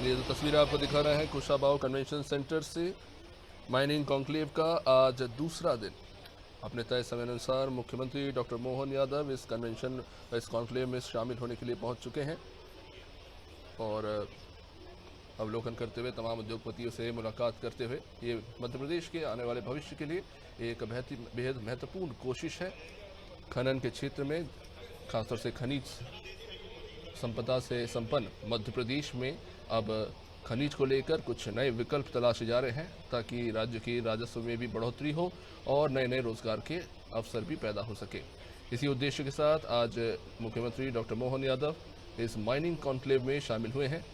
चलिए तो तस्वीरें आपको दिखा रहे हैं कुशाभाऊ कन्वेंशन सेंटर से। माइनिंग कॉन्क्लेव का आज दूसरा दिन। अपने तय समय अनुसार मुख्यमंत्री डॉक्टर मोहन यादव इस कॉन्क्लेव में शामिल होने के लिए पहुंच चुके हैं और अवलोकन करते हुए तमाम उद्योगपतियों से मुलाकात करते हुए ये मध्य प्रदेश के आने वाले भविष्य के लिए एक बेहद महत्वपूर्ण कोशिश है। खनन के क्षेत्र में खासतौर से खनिज संपदा से संपन्न मध्य प्रदेश में अब खनिज को लेकर कुछ नए विकल्प तलाशे जा रहे हैं ताकि राज्य की राजस्व में भी बढ़ोतरी हो और नए नए रोजगार के अवसर भी पैदा हो सके। इसी उद्देश्य के साथ आज मुख्यमंत्री डॉक्टर मोहन यादव इस माइनिंग कॉन्क्लेव में शामिल हुए हैं।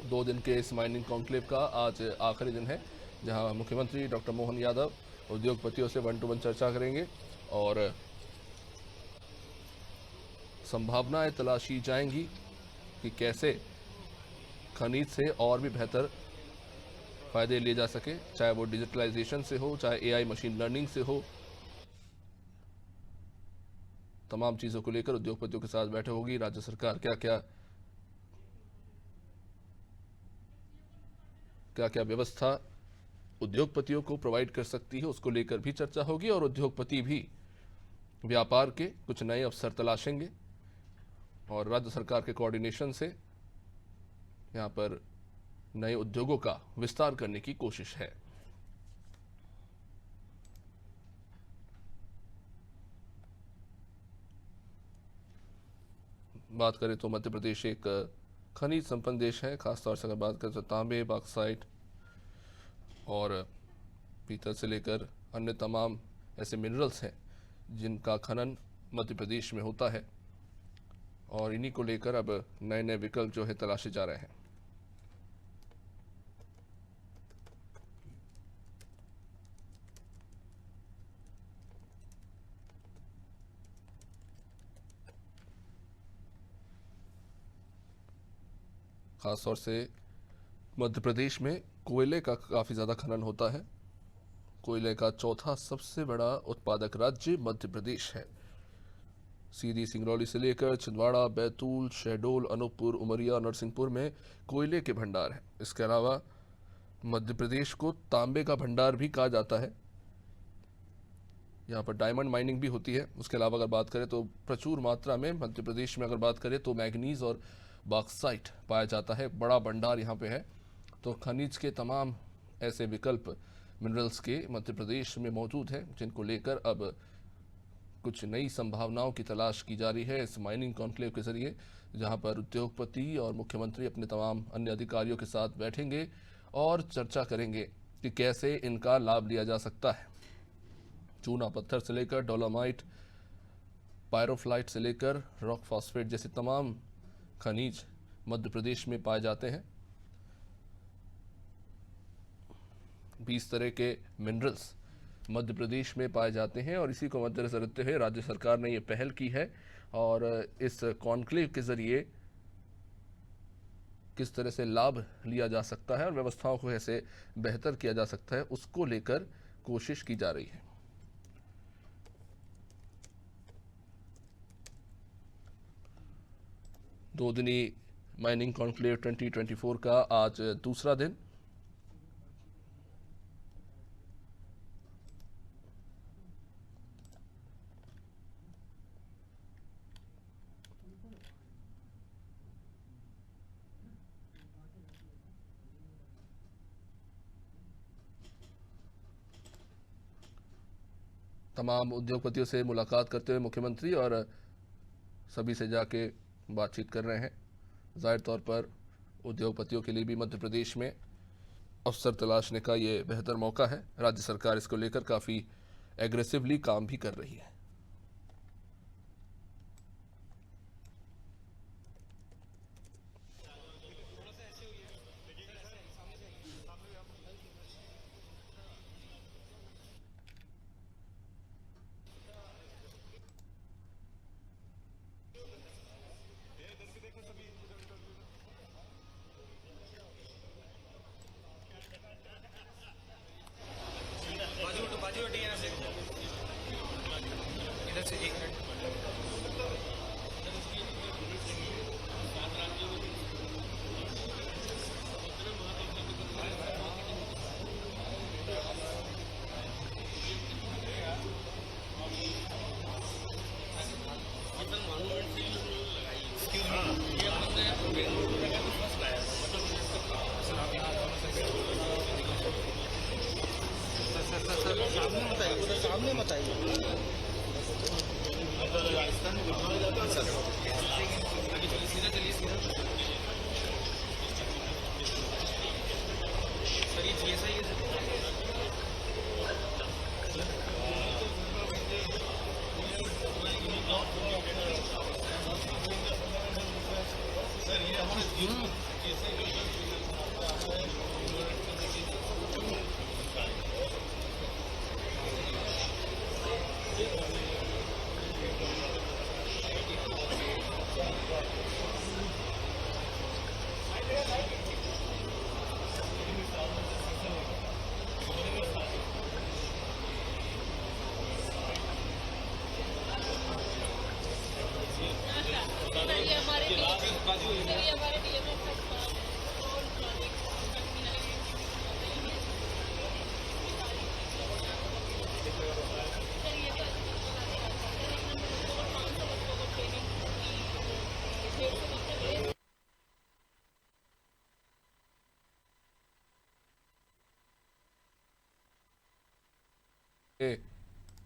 2 दिन के इस माइनिंग कॉन्क्लेव का आज आखिरी दिन है, जहां मुख्यमंत्री डॉक्टर मोहन यादव उद्योगपतियों से 1-to-1 चर्चा करेंगे और संभावनाएं तलाशी जाएंगी कि कैसे खनिज से और भी बेहतर फायदे लिए जा सके, चाहे वो डिजिटलाइजेशन से हो, चाहे एआई मशीन लर्निंग से हो। तमाम चीजों को लेकर उद्योगपतियों के साथ बैठक होगी। राज्य सरकार क्या क्या व्यवस्था उद्योगपतियों को प्रोवाइड कर सकती है, उसको लेकर भी चर्चा होगी और उद्योगपति भी व्यापार के कुछ नए अवसर तलाशेंगे और राज्य सरकार के कोऑर्डिनेशन से यहां पर नए उद्योगों का विस्तार करने की कोशिश है। बात करें तो मध्य प्रदेश एक खनिज संपन्न देश है। खासतौर से अगर बात करें तो तांबे, बॉक्साइट और पीतल से लेकर अन्य तमाम ऐसे मिनरल्स हैं जिनका खनन मध्य प्रदेश में होता है और इन्हीं को लेकर अब नए नए विकल्प जो है तलाशे जा रहे हैं। खासतौर से मध्य प्रदेश में कोयले का काफ़ी ज़्यादा खनन होता है। कोयले का चौथा सबसे बड़ा उत्पादक राज्य मध्य प्रदेश है। सीधी, सिंगरौली से लेकर छिंदवाड़ा, बैतूल, शहडोल, अनूपपुर, उमरिया, नरसिंहपुर में कोयले के भंडार हैं। इसके अलावा मध्य प्रदेश को तांबे का भंडार भी कहा जाता है। यहाँ पर डायमंड माइनिंग भी होती है। उसके अलावा अगर बात करें तो प्रचुर मात्रा में मध्य प्रदेश में अगर बात करें तो मैग्नीज और बॉक्साइट पाया जाता है। बड़ा भंडार यहाँ पे है। तो खनिज के तमाम ऐसे विकल्प मिनरल्स के मध्य प्रदेश में मौजूद हैं जिनको लेकर अब कुछ नई संभावनाओं की तलाश की जा रही है इस माइनिंग कॉन्क्लेव के जरिए, जहां पर उद्योगपति और मुख्यमंत्री अपने तमाम अन्य अधिकारियों के साथ बैठेंगे और चर्चा करेंगे कि कैसे इनका लाभ लिया जा सकता है। चूना पत्थर से लेकर डोलोमाइट, पायरोफ्लाइट से लेकर रॉक फॉस्फेट जैसे तमाम खनिज मध्य प्रदेश में पाए जाते हैं। 20 तरह के मिनरल्स मध्य प्रदेश में पाए जाते हैं और इसी को मद्देनजर रखते हुए राज्य सरकार ने ये पहल की है और इस कॉन्क्लेव के जरिए किस तरह से लाभ लिया जा सकता है और व्यवस्थाओं को कैसे बेहतर किया जा सकता है, उसको लेकर कोशिश की जा रही है। दो दिनी माइनिंग कॉन्क्लेव 2024 का आज दूसरा दिन। तमाम उद्योगपतियों से मुलाकात करते हुए मुख्यमंत्री और सभी से जाके बातचीत कर रहे हैं। जाहिर तौर पर उद्योगपतियों के लिए भी मध्य प्रदेश में अवसर तलाशने का ये बेहतर मौका है। राज्य सरकार इसको लेकर काफ़ी एग्रेसिवली काम भी कर रही है। इधर से 1 मिनट।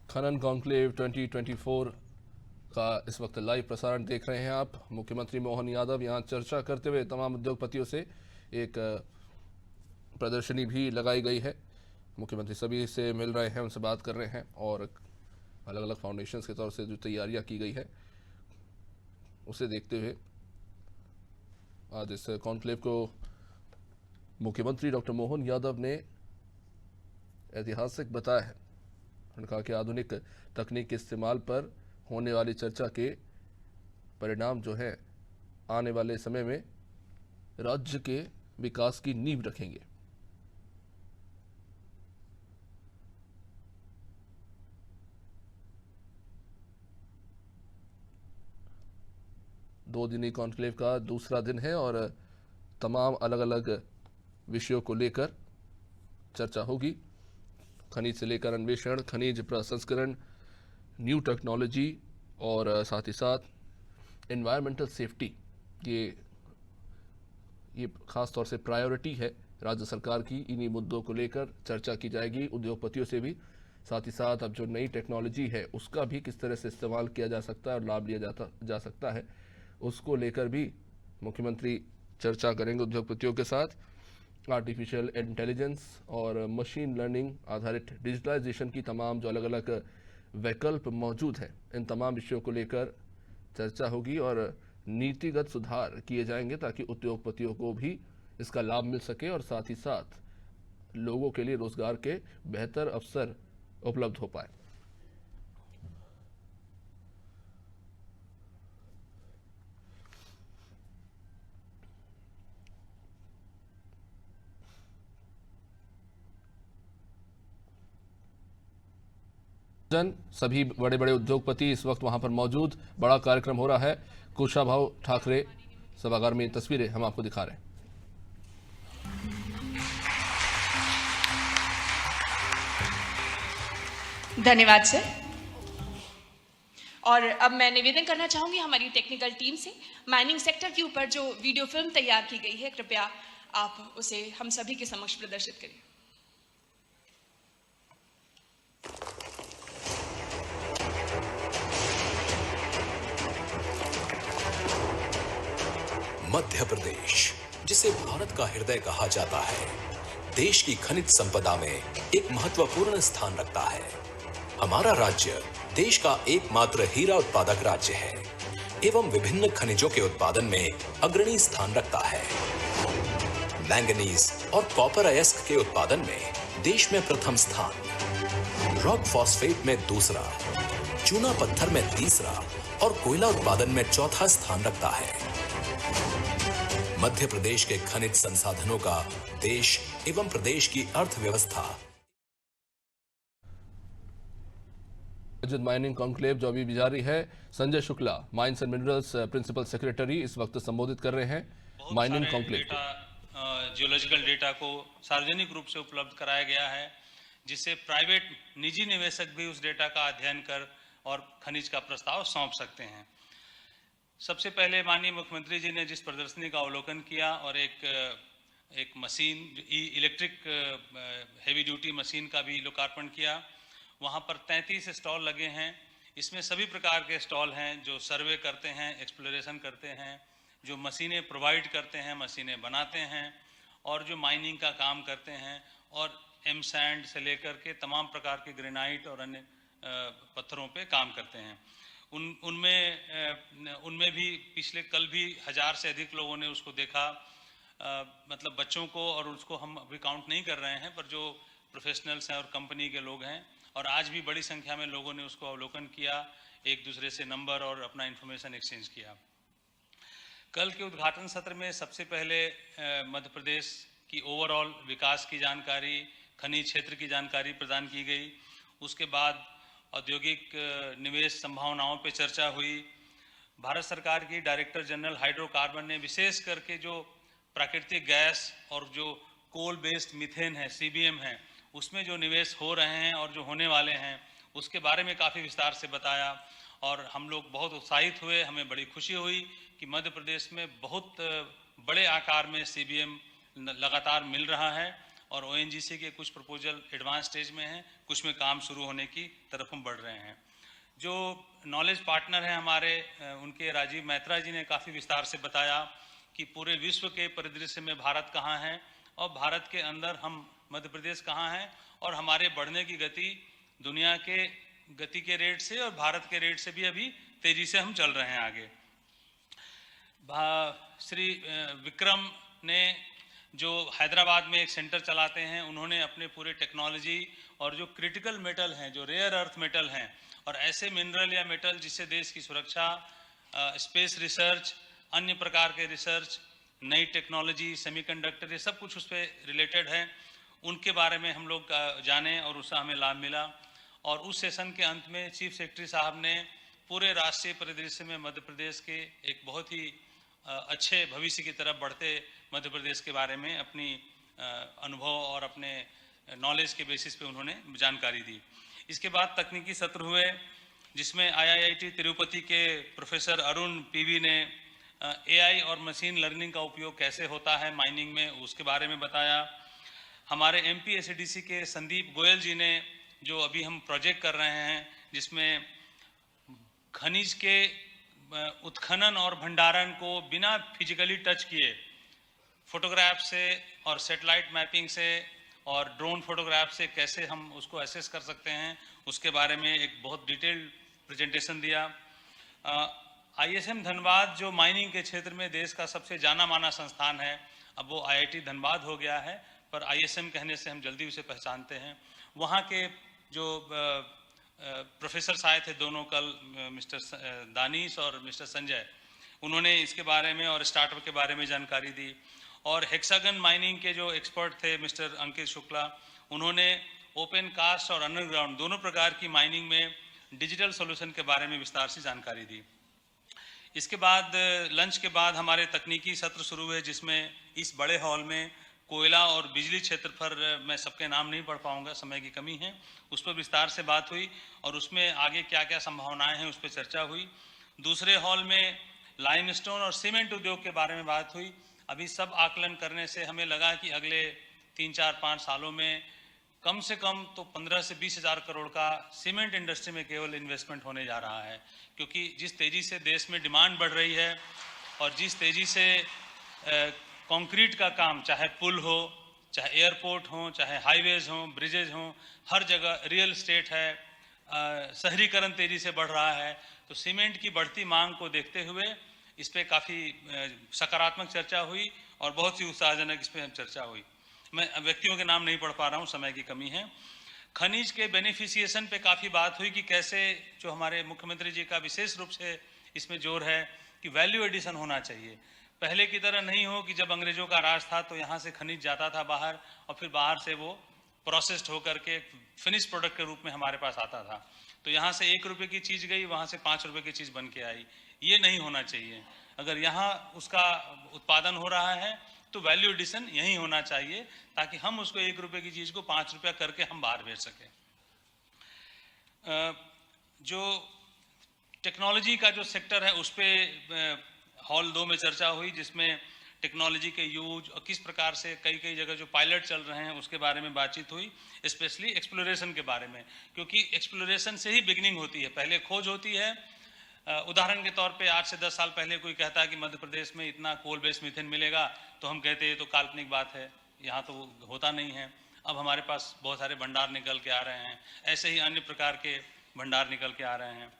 खनन कॉन्क्लेव 2024 का इस वक्त लाइव प्रसारण देख रहे हैं आप। मुख्यमंत्री मोहन यादव यहां चर्चा करते हुए तमाम उद्योगपतियों से एक प्रदर्शनी भी लगाई गई है। मुख्यमंत्री सभी से मिल रहे हैं, उनसे बात कर रहे हैं और अलग अलग फाउंडेशंस के तौर से जो तैयारियां की गई है उसे देखते हुए आज इस कॉन्क्लेव को मुख्यमंत्री डॉक्टर मोहन यादव ने ऐतिहासिक बताया है। उन्होंने कहा कि आधुनिक तकनीक के इस्तेमाल पर होने वाली चर्चा के परिणाम जो है आने वाले समय में राज्य के विकास की नींव रखेंगे। दो दिनी कॉन्क्लेव का दूसरा दिन है और तमाम अलग अलग विषयों को लेकर चर्चा होगी। खनिज से लेकर अन्वेषण, खनिज प्रसंस्करण, न्यू टेक्नोलॉजी और साथ ही साथ एनवायरमेंटल सेफ्टी, ये खास तौर से प्रायोरिटी है राज्य सरकार की। इन्हीं मुद्दों को लेकर चर्चा की जाएगी उद्योगपतियों से भी। साथ ही साथ अब जो नई टेक्नोलॉजी है उसका भी किस तरह से इस्तेमाल किया जा सकता है और लाभ लिया जा सकता है, उसको लेकर भी मुख्यमंत्री चर्चा करेंगे उद्योगपतियों के साथ। आर्टिफिशियल इंटेलिजेंस और मशीन लर्निंग आधारित डिजिटलाइजेशन की तमाम जो अलग अलग वैकल्प मौजूद हैं, इन तमाम विषयों को लेकर चर्चा होगी और नीतिगत सुधार किए जाएंगे ताकि उद्योगपतियों को भी इसका लाभ मिल सके और साथ ही साथ लोगों के लिए रोजगार के बेहतर अवसर उपलब्ध हो पाए। सभी बड़े बड़े उद्योगपति इस वक्त वहां पर मौजूद, बड़ा कार्यक्रम हो रहा है। कुशाभाऊ ठाकरे सभागार में तस्वीरें हम आपको दिखा रहे हैं। धन्यवाद सर। और अब मैं निवेदन करना चाहूंगी हमारी टेक्निकल टीम से, माइनिंग सेक्टर के ऊपर जो वीडियो फिल्म तैयार की गई है, कृपया आप उसे हम सभी के समक्ष प्रदर्शित करें। मध्य प्रदेश, जिसे भारत का हृदय कहा जाता है, देश की खनिज संपदा में एक महत्वपूर्ण स्थान रखता है। हमारा राज्य देश का एकमात्र हीरा उत्पादक राज्य है एवं विभिन्न खनिजों के उत्पादन में अग्रणी स्थान रखता है। मैंगनीज और कॉपर अयस्क के उत्पादन में देश में प्रथम स्थान, रॉक फॉस्फेट में दूसरा, चूना पत्थर में तीसरा और कोयला उत्पादन में चौथा स्थान रखता है। मध्य प्रदेश के खनिज संसाधनों का देश एवं प्रदेश की अर्थव्यवस्था। माइनिंग कॉन्क्लेव जो अभी भी जारी है, Sanjay Shukla mines and minerals principal secretary इस वक्त संबोधित कर रहे हैं माइनिंग कॉन्क्लेव को। जियोलॉजिकल डेटा को सार्वजनिक रूप से उपलब्ध कराया गया है, जिससे प्राइवेट निजी निवेशक भी उस डेटा का अध्ययन कर और खनिज का प्रस्ताव सौंप सकते हैं। सबसे पहले माननीय मुख्यमंत्री जी ने जिस प्रदर्शनी का अवलोकन किया और एक machine, electric heavy duty machine का भी लोकार्पण किया, वहाँ पर 33 स्टॉल लगे हैं। इसमें सभी प्रकार के स्टॉल हैं जो सर्वे करते हैं, एक्सप्लोरेशन करते हैं, जो मशीनें प्रोवाइड करते हैं, मशीनें बनाते हैं और जो माइनिंग का काम करते हैं और एम सैंड से लेकर के तमाम प्रकार के ग्रेनाइट और अन्य पत्थरों पे काम करते हैं। उनमें भी पिछले कल भी 1000 से अधिक लोगों ने उसको देखा, मतलब बच्चों को, और उसको हम अभी काउंट नहीं कर रहे हैं, पर जो प्रोफेशनल्स हैं और कंपनी के लोग हैं, और आज भी बड़ी संख्या में लोगों ने उसको अवलोकन किया, एक दूसरे से नंबर और अपना इंफॉर्मेशन एक्सचेंज किया। कल के उद्घाटन सत्र में सबसे पहले मध्य प्रदेश की ओवरऑल विकास की जानकारी, खनिज क्षेत्र की जानकारी प्रदान की गई। उसके बाद औद्योगिक निवेश संभावनाओं पर चर्चा हुई। भारत सरकार की डायरेक्टर जनरल हाइड्रोकार्बन ने विशेष करके जो प्राकृतिक गैस और जो कोल बेस्ड मीथेन है, CBM है, उसमें जो निवेश हो रहे हैं और जो होने वाले हैं उसके बारे में काफ़ी विस्तार से बताया और हम लोग बहुत उत्साहित हुए। हमें बड़ी खुशी हुई कि मध्य प्रदेश में बहुत बड़े आकार में CBM लगातार मिल रहा है और ONGC के कुछ प्रपोजल एडवांस स्टेज में हैं, कुछ में काम शुरू होने की तरफ हम बढ़ रहे हैं। जो नॉलेज पार्टनर हैं हमारे, उनके राजीव मैत्रा जी ने काफ़ी विस्तार से बताया कि पूरे विश्व के परिदृश्य में भारत कहाँ है और भारत के अंदर हम मध्य प्रदेश कहाँ हैं और हमारे बढ़ने की गति दुनिया के गति के रेट से और भारत के रेट से भी अभी तेजी से हम चल रहे हैं आगे। श्री विक्रम ने जो हैदराबाद में एक सेंटर चलाते हैं, उन्होंने अपने पूरे टेक्नोलॉजी और जो क्रिटिकल मेटल हैं, जो रेयर अर्थ मेटल हैं और ऐसे मिनरल या मेटल जिससे देश की सुरक्षा, स्पेस रिसर्च, अन्य प्रकार के रिसर्च, नई टेक्नोलॉजी, सेमीकंडक्टर, ये सब कुछ उस पर रिलेटेड है, उनके बारे में हम लोग जाने और उससे हमें लाभ मिला। और उस सेशन के अंत में चीफ सेक्रेटरी साहब ने पूरे राष्ट्रीय परिदृश्य में मध्य प्रदेश के एक बहुत ही अच्छे भविष्य की तरफ बढ़ते मध्य प्रदेश के बारे में अपनी अनुभव और अपने नॉलेज के बेसिस पे उन्होंने जानकारी दी। इसके बाद तकनीकी सत्र हुए जिसमें IIT तिरुपति के प्रोफेसर अरुण PV ने AI और मशीन लर्निंग का उपयोग कैसे होता है माइनिंग में, उसके बारे में बताया। हमारे MP SADC के संदीप गोयल जी ने जो अभी हम प्रोजेक्ट कर रहे हैं जिसमें खनिज के उत्खनन और भंडारण को बिना फिजिकली टच किए फोटोग्राफ से और सैटेलाइट मैपिंग से और ड्रोन फोटोग्राफ से कैसे हम उसको एसेस कर सकते हैं, उसके बारे में एक बहुत डिटेल्ड प्रेजेंटेशन दिया। ISM धनबाद जो माइनिंग के क्षेत्र में देश का सबसे जाना माना संस्थान है, अब वो IIT धनबाद हो गया है, पर ISM कहने से हम जल्दी उसे पहचानते हैं। वहाँ के जो प्रोफेसर्स आए थे दोनों कल, मिस्टर दानिश और मिस्टर संजय, उन्होंने इसके बारे में और स्टार्टअप के बारे में जानकारी दी। और हेक्सागन माइनिंग के जो एक्सपर्ट थे मिस्टर अंकित शुक्ला, उन्होंने ओपन कास्ट और अंडरग्राउंड दोनों प्रकार की माइनिंग में डिजिटल सॉल्यूशन के बारे में विस्तार से जानकारी दी। इसके बाद लंच के बाद हमारे तकनीकी सत्र शुरू हुए जिसमें इस बड़े हॉल में कोयला और बिजली क्षेत्र पर मैं सबके नाम नहीं पढ़ पाऊंगा, समय की कमी है, उस पर विस्तार से बात हुई और उसमें आगे क्या क्या संभावनाएं हैं उस पर चर्चा हुई। दूसरे हॉल में लाइमस्टोन और सीमेंट उद्योग के बारे में बात हुई। अभी सब आकलन करने से हमें लगा कि अगले 3-4-5 सालों में कम से कम तो 15 से 20 हज़ार करोड़ का सीमेंट इंडस्ट्री में केवल इन्वेस्टमेंट होने जा रहा है, क्योंकि जिस तेज़ी से देश में डिमांड बढ़ रही है और जिस तेज़ी से कंक्रीट का काम, चाहे पुल हो, चाहे एयरपोर्ट हो, चाहे हाईवेज हो, ब्रिजेज हो, हर जगह रियल एस्टेट है, शहरीकरण तेज़ी से बढ़ रहा है, तो सीमेंट की बढ़ती मांग को देखते हुए इस पर काफ़ी सकारात्मक चर्चा हुई और बहुत ही उत्साहजनक इस पर चर्चा हुई। मैं व्यक्तियों के नाम नहीं पढ़ पा रहा हूँ, समय की कमी है। खनिज के बेनिफिशिएशन पे काफ़ी बात हुई कि कैसे, जो हमारे मुख्यमंत्री जी का विशेष रूप से इसमें जोर है कि वैल्यू एडिशन होना चाहिए। पहले की तरह नहीं हो कि जब अंग्रेजों का राज था तो यहाँ से खनिज जाता था बाहर और फिर बाहर से वो प्रोसेस्ड होकर के फिनिश प्रोडक्ट के रूप में हमारे पास आता था, तो यहाँ से 1 रुपये की चीज़ गई, वहाँ से 5 रुपये की चीज़ बन के आई। ये नहीं होना चाहिए। अगर यहाँ उसका उत्पादन हो रहा है तो वैल्यू एडिशन यही होना चाहिए, ताकि हम उसको 1 रुपये की चीज़ को 5 रुपया करके हम बाहर बेच सकें। जो टेक्नोलॉजी का जो सेक्टर है उस पर हॉल 2 में चर्चा हुई, जिसमें टेक्नोलॉजी के यूज और किस प्रकार से कई कई जगह जो पायलट चल रहे हैं उसके बारे में बातचीत हुई, स्पेशली एक्सप्लोरेशन के बारे में, क्योंकि एक्सप्लोरेशन से ही बिगिनिंग होती है, पहले खोज होती है। उदाहरण के तौर पे आज से 10 साल पहले कोई कहता है कि मध्य प्रदेश में इतना कोल बेस्ड मीथेन मिलेगा, तो हम कहते हैं ये तो काल्पनिक बात है, यहाँ तो होता नहीं है। अब हमारे पास बहुत सारे भंडार निकल के आ रहे हैं, ऐसे ही अन्य प्रकार के भंडार निकल के आ रहे हैं।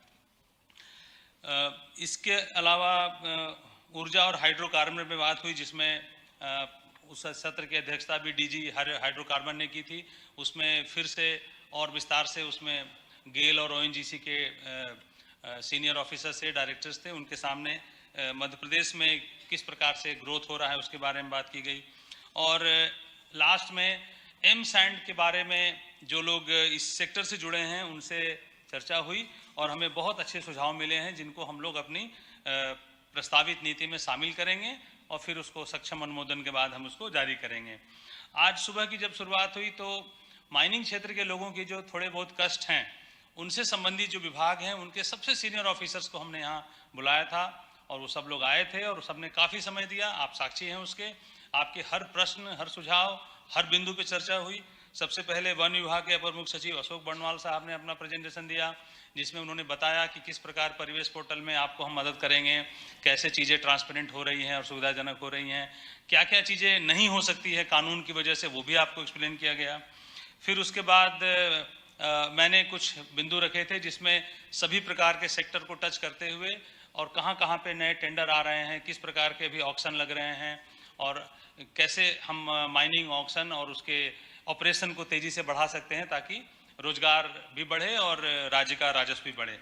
इसके अलावा ऊर्जा और हाइड्रोकार्बन में बात हुई, जिसमें उस सत्र की अध्यक्षता भी डीजी हाइड्रोकार्बन ने की थी। उसमें फिर से और विस्तार से उसमें गेल और ओएनजीसी के सीनियर ऑफिसर से डायरेक्टर्स थे, उनके सामने मध्य प्रदेश में किस प्रकार से ग्रोथ हो रहा है उसके बारे में बात की गई। और लास्ट में एम सैंड के बारे में जो लोग इस सेक्टर से जुड़े हैं उनसे चर्चा हुई और हमें बहुत अच्छे सुझाव मिले हैं, जिनको हम लोग अपनी प्रस्तावित नीति में शामिल करेंगे और फिर उसको सक्षम अनुमोदन के बाद हम उसको जारी करेंगे। आज सुबह की जब शुरुआत हुई तो माइनिंग क्षेत्र के लोगों की जो थोड़े बहुत कष्ट हैं उनसे संबंधित जो विभाग हैं उनके सबसे सीनियर ऑफिसर्स को हमने यहाँ बुलाया था और वो सब लोग आए थे और सबने काफ़ी समय दिया। आप साक्षी हैं उसके, आपके हर प्रश्न, हर सुझाव, हर बिंदु पे चर्चा हुई। सबसे पहले वन विभाग के अपर मुख्य सचिव अशोक बर्णवाल साहब ने अपना प्रेजेंटेशन दिया, जिसमें उन्होंने बताया कि किस प्रकार परिवेश पोर्टल में आपको हम मदद करेंगे, कैसे चीज़ें ट्रांसपेरेंट हो रही हैं और सुविधाजनक हो रही हैं, क्या क्या चीज़ें नहीं हो सकती है कानून की वजह से, वो भी आपको एक्सप्लेन किया गया। फिर उसके बाद मैंने कुछ बिंदु रखे थे जिसमें सभी प्रकार के सेक्टर को टच करते हुए और कहाँ कहाँ पे नए टेंडर आ रहे हैं, किस प्रकार के भी ऑक्शन लग रहे हैं और कैसे हम माइनिंग ऑक्शन और उसके ऑपरेशन को तेज़ी से बढ़ा सकते हैं ताकि रोजगार भी बढ़े और राज्य का राजस्व भी बढ़े।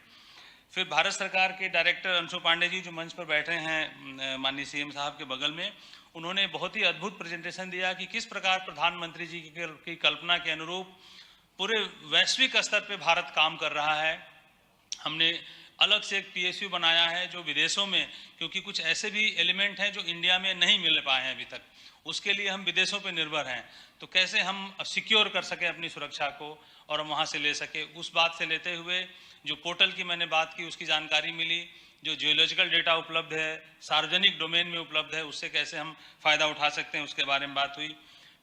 फिर भारत सरकार के डायरेक्टर अंशु पांडे जी जो मंच पर बैठे हैं माननीय सीएम साहब के बगल में, उन्होंने बहुत ही अद्भुत प्रेजेंटेशन दिया कि किस प्रकार प्रधानमंत्री जी की कल्पना के अनुरूप पूरे वैश्विक स्तर पे भारत काम कर रहा है। हमने अलग से एक PSU बनाया है जो विदेशों में, क्योंकि कुछ ऐसे भी एलिमेंट हैं जो इंडिया में नहीं मिल पाए हैं अभी तक, उसके लिए हम विदेशों पे निर्भर हैं, तो कैसे हम सिक्योर कर सकें अपनी सुरक्षा को और हम वहाँ से ले सके। उस बात से लेते हुए जो पोर्टल की मैंने बात की उसकी जानकारी मिली, जो जियोलॉजिकल डेटा उपलब्ध है, सार्वजनिक डोमेन में उपलब्ध है, उससे कैसे हम फ़ायदा उठा सकते हैं उसके बारे में बात हुई।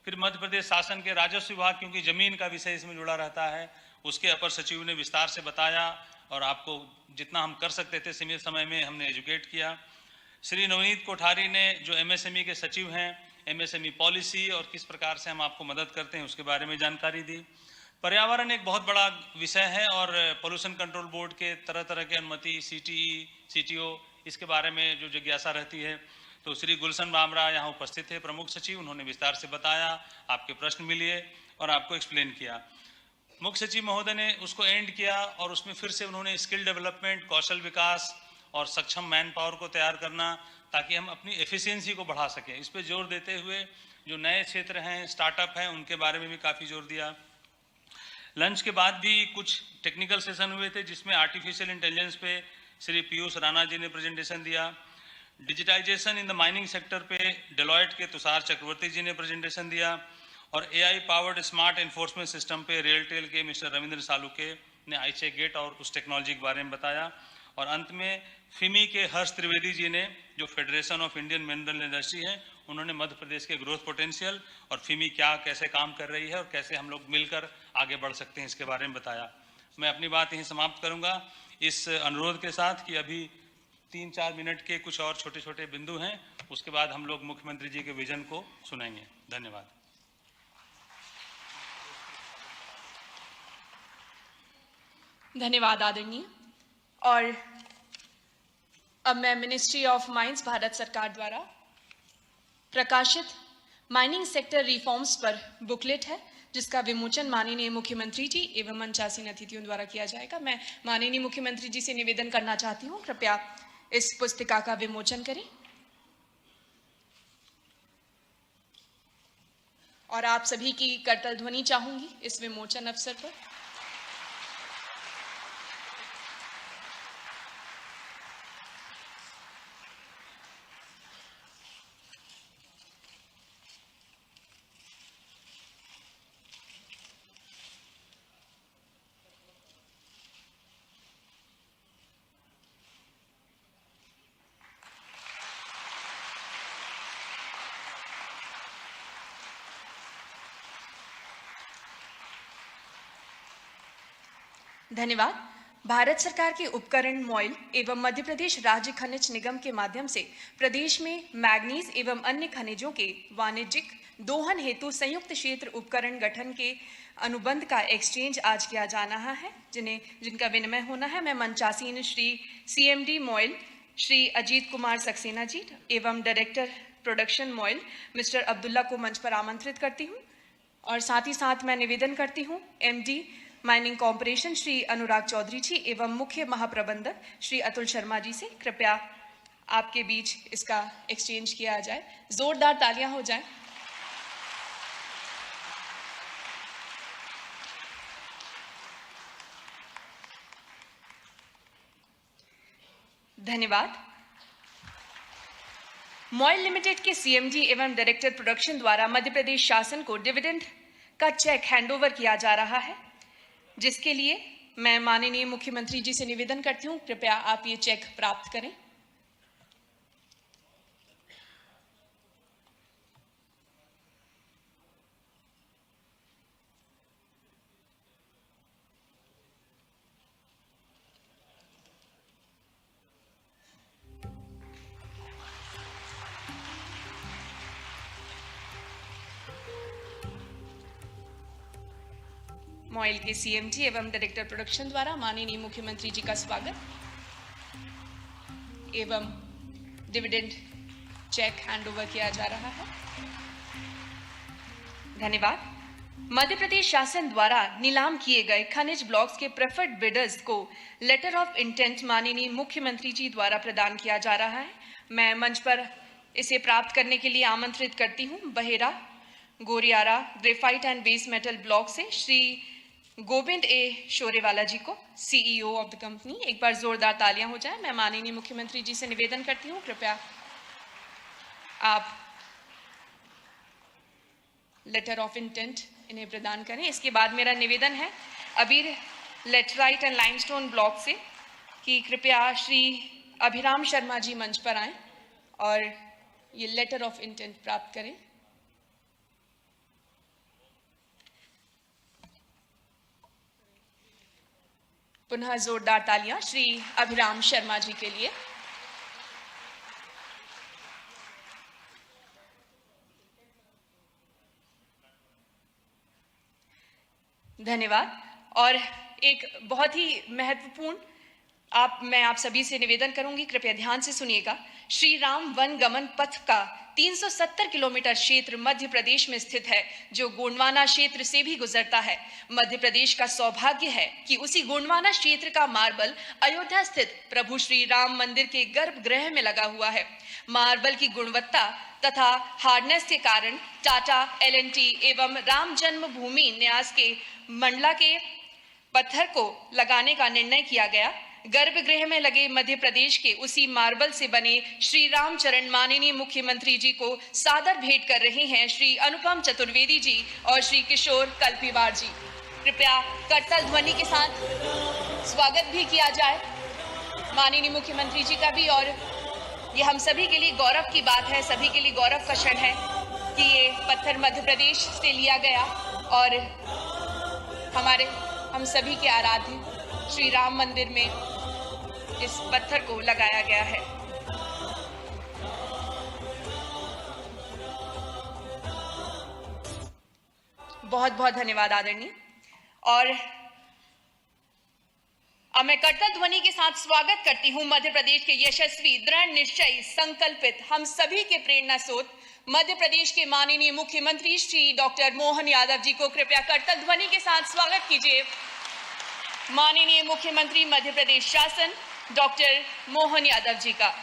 फिर मध्य प्रदेश शासन के राजस्व विभाग, क्योंकि ज़मीन का विषय इसमें जुड़ा रहता है, उसके अपर सचिव ने विस्तार से बताया और आपको जितना हम कर सकते थे सीमित समय में हमने एजुकेट किया। श्री नवनीत कोठारी ने जो MSME के सचिव हैं, MSME पॉलिसी और किस प्रकार से हम आपको मदद करते हैं उसके बारे में जानकारी दी। पर्यावरण एक बहुत बड़ा विषय है और पोल्यूशन कंट्रोल बोर्ड के तरह तरह के अनुमति, CTE, CTO, इसके बारे में जो जिज्ञासा रहती है, तो श्री गुलशन बामरा यहाँ उपस्थित थे प्रमुख सचिव, उन्होंने विस्तार से बताया, आपके प्रश्न भी लिए और आपको एक्सप्लेन किया। मुख्य सचिव महोदय ने उसको एंड किया और उसमें फिर से उन्होंने स्किल डेवलपमेंट, कौशल विकास और सक्षम मैन पावर को तैयार करना ताकि हम अपनी एफिशिएंसी को बढ़ा सकें, इस पर जोर देते हुए जो नए क्षेत्र हैं, स्टार्टअप हैं, उनके बारे में भी काफ़ी जोर दिया। लंच के बाद भी कुछ टेक्निकल सेशन हुए थे जिसमें आर्टिफिशियल इंटेलिजेंस पे श्री पीयूष राणा जी ने प्रेजेंटेशन दिया। Digitisation in the mining sector पे डेलॉयट के तुषार चक्रवर्ती जी ने प्रेजेंटेशन दिया और AI powered smart enforcement system पे रेलटेल के मिस्टर रविंद्र सालुके ने iCheck गेट और उस टेक्नोलॉजी के बारे में बताया। और अंत में FIMI के हर्ष त्रिवेदी जी ने, जो federation of Indian mineral industry है, उन्होंने मध्य प्रदेश के ग्रोथ पोटेंशियल और FIMI क्या कैसे काम कर रही है और कैसे हम लोग मिलकर आगे बढ़ सकते हैं इसके बारे में बताया। मैं अपनी बात यहीं समाप्त करूंगा इस अनुरोध के साथ कि अभी 3-4 मिनट के कुछ और छोटे छोटे बिंदु हैं, उसके बाद हम लोग मुख्यमंत्री जी के विजन को सुनेंगे। धन्यवाद। धन्यवाद आदरणीय। और अब मैं मिनिस्ट्री ऑफ माइंस भारत सरकार द्वारा प्रकाशित माइनिंग सेक्टर रिफॉर्म्स पर बुकलेट है जिसका विमोचन माननीय मुख्यमंत्री जी एवं मंचासीन अतिथियों द्वारा किया जाएगा। मैं माननीय मुख्यमंत्री जी से निवेदन करना चाहती हूँ, कृपया इस पुस्तिका का विमोचन करें और आप सभी की करतल ध्वनि चाहूंगी इस विमोचन अवसर पर। धन्यवाद। भारत सरकार के उपकरण मॉइल एवं मध्य प्रदेश राज्य खनिज निगम के माध्यम से प्रदेश में मैग्नीज एवं अन्य खनिजों के वाणिज्यिक दोहन हेतु संयुक्त क्षेत्र उपकरण गठन के अनुबंध का एक्सचेंज आज किया जा रहा है, जिनका विनिमय होना है। मैं मंचासीन श्री CMD मॉइल श्री अजीत कुमार सक्सेना जी एवं director production MOIL mister Abdullah को मंच पर आमंत्रित करती हूँ और साथ ही साथ मैं निवेदन करती हूँ MD mining corporation Shri Anurag Chaudhary जी एवं मुख्य महाप्रबंधक श्री अतुल शर्मा जी से कृपया आपके बीच इसका एक्सचेंज किया जाए। जोरदार तालियां हो जाएं। धन्यवाद। मॉइल लिमिटेड के CMD एवं डायरेक्टर प्रोडक्शन द्वारा मध्य प्रदेश शासन को डिविडेंड का चेक हैंडओवर किया जा रहा है, जिसके लिए मैं माननीय मुख्यमंत्री जी से निवेदन करती हूँ कृपया आप ये चेक प्राप्त करें। मॉइल के CMD एवं डायरेक्टर प्रोडक्शन द्वारा माननीय मुख्यमंत्री जी का स्वागत एवं डिविडेंड चेक हैंडओवर किया जा रहा है। धन्यवाद। मध्य प्रदेश शासन द्वारा नीलाम किए गए खनिज ब्लॉक्स के प्रेफर्ड बिडर्स को लेटर ऑफ इंटेंट माननीय मुख्यमंत्री जी द्वारा प्रदान किया जा रहा है। मैं मंच पर इसे प्राप्त करने के लिए आमंत्रित करती हूँ Behera Goriyara graphite and base metal block से श्री गोविंद A शोरेवाला जी को, CEO ऑफ द कंपनी। एक बार जोरदार तालियां हो जाए। मैं माननीय मुख्यमंत्री जी से निवेदन करती हूं कृपया आप लेटर ऑफ इंटेंट इन्हें प्रदान करें। इसके बाद मेरा निवेदन है अबीर लेटराइट एंड लाइमस्टोन ब्लॉक से कि कृपया श्री अभिराम शर्मा जी मंच पर आएं और ये लेटर ऑफ इंटेंट प्राप्त करें। पुनः जोरदार तालियां श्री अभिराम शर्मा जी के लिए। धन्यवाद। और एक बहुत ही महत्वपूर्ण मैं आप सभी से निवेदन करूंगी, कृपया ध्यान से सुनिएगा। श्री राम वन गमन पथ का 370 किलोमीटर क्षेत्र मध्य प्रदेश में स्थित है, जो गोंडवाना क्षेत्र से भी गुजरता है। मध्य प्रदेश का सौभाग्य है कि उसी गोंडवाना क्षेत्र का मार्बल अयोध्या स्थित प्रभु श्री राम मंदिर के गर्भगृह में लगा हुआ है। मार्बल की गुणवत्ता तथा हार्डनेस के कारण टाटा, L&T एवं राम जन्मभूमि न्यास के मंडला के पत्थर को लगाने का निर्णय किया गया। गर्भगृह में लगे मध्य प्रदेश के उसी मार्बल से बने श्री रामचरण माननीय मुख्यमंत्री जी को सादर भेंट कर रहे हैं श्री अनुपम चतुर्वेदी जी और श्री किशोर कल्पीवार जी। कृपया करतल ध्वनि के साथ स्वागत भी किया जाए माननीय मुख्यमंत्री जी का भी। और ये हम सभी के लिए गौरव की बात है, सभी के लिए गौरव का क्षण है कि ये पत्थर मध्य प्रदेश से लिया गया और हम सभी के आराध्य श्री राम मंदिर में इस पत्थर को लगाया गया है। बहुत बहुत धन्यवाद आदरणीय। और अब मैं करतल ध्वनि के साथ स्वागत करती हूं मध्य प्रदेश के यशस्वी, दृढ़ निश्चयी, संकल्पित, हम सभी के प्रेरणा स्रोत मध्य प्रदेश के माननीय मुख्यमंत्री श्री डॉक्टर मोहन यादव जी को। कृपया करतल ध्वनि के साथ स्वागत कीजिए माननीय मुख्यमंत्री मध्य प्रदेश शासन डॉक्टर मोहन यादव जी का।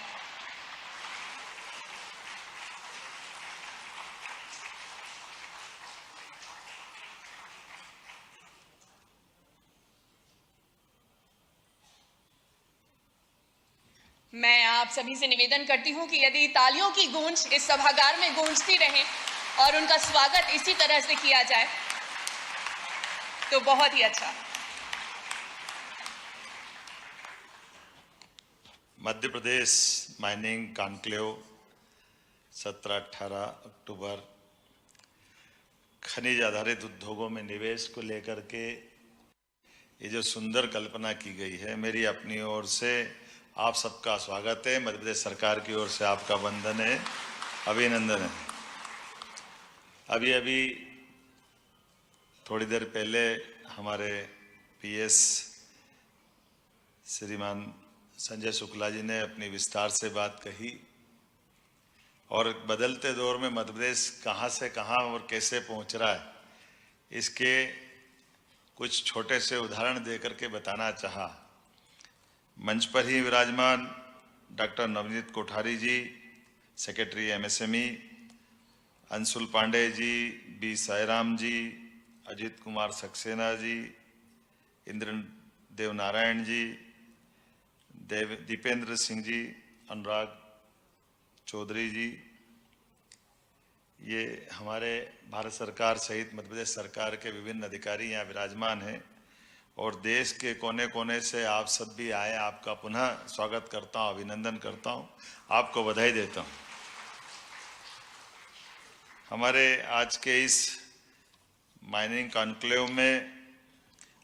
मैं आप सभी से निवेदन करती हूं कि यदि तालियों की गूंज इस सभागार में गूंजती रहे और उनका स्वागत इसी तरह से किया जाए तो बहुत ही अच्छा। मध्य प्रदेश माइनिंग कॉन्क्लेव 17-18 अक्टूबर खनिज आधारित उद्योगों में निवेश को लेकर के ये जो सुंदर कल्पना की गई है, मेरी अपनी ओर से आप सबका स्वागत है। मध्य प्रदेश सरकार की ओर से आपका वंदन है, अभिनंदन है। अभी थोड़ी देर पहले हमारे पीएस श्रीमान संजय शुक्ला जी ने अपनी विस्तार से बात कही और बदलते दौर में मध्य प्रदेश कहाँ से कहाँ और कैसे पहुँच रहा है, इसके कुछ छोटे से उदाहरण देकर के बताना चाहा। मंच पर ही विराजमान डॉक्टर नवनीत कोठारी जी, secretary MSME, Anshul Pandey ji, B Sairam जी, अजीत कुमार सक्सेना जी, इंद्र देव नारायण जी, दीपेंद्र सिंह जी, अनुराग चौधरी जी, ये हमारे भारत सरकार सहित मध्य प्रदेश सरकार के विभिन्न अधिकारी यहाँ विराजमान हैं और देश के कोने कोने से आप सब भी आए। आपका पुनः स्वागत करता हूँ, अभिनंदन करता हूँ, आपको बधाई देता हूँ। हमारे आज के इस माइनिंग कॉन्क्लेव में